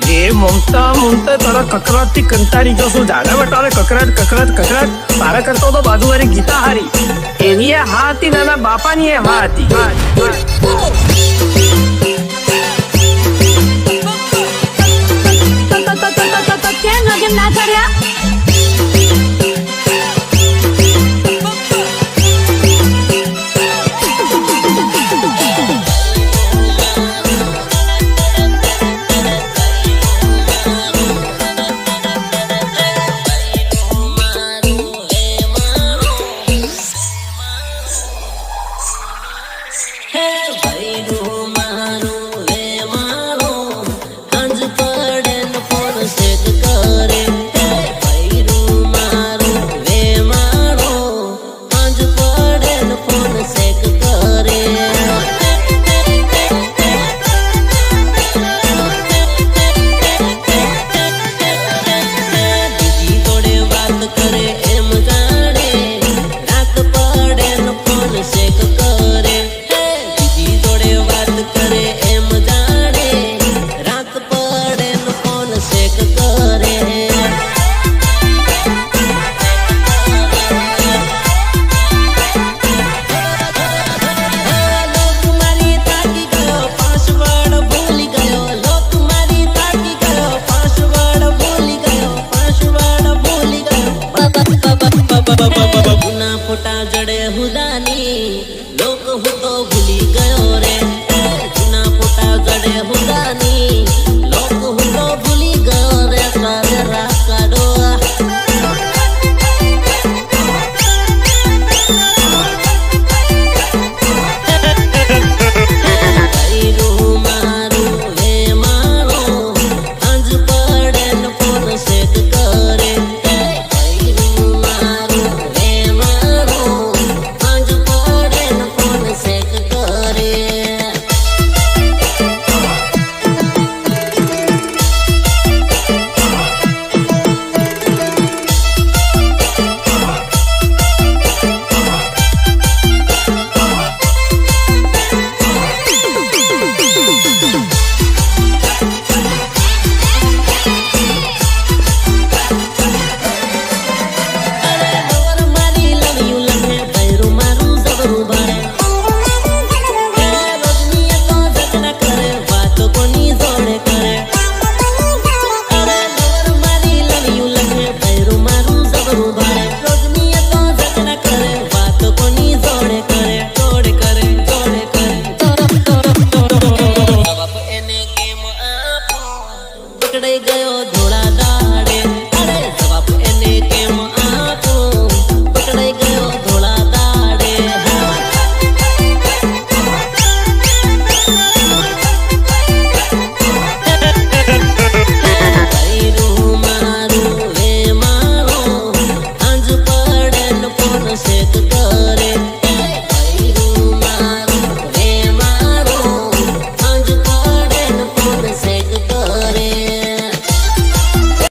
એ મમતા મમતા તારા કકરાટ થી કંટાળી ગયો છું. જાને બટારે કકરાટ કકરાટ કકરાટ તારા કરતો તો બાજુવાળી ગીતા હારી. એની એ હા હતી નાના બાપાની એ હા હતી. કેમ લગન ના કર્યા? ફોટા જડે હુદાની લોક હું તો ભૂલી ગયો રે. જૂના ફોટા જડે હુદાની લોક હું તો ભૂલી ગયો રે. કાલે રાકાડો પકડાઈ ગયો.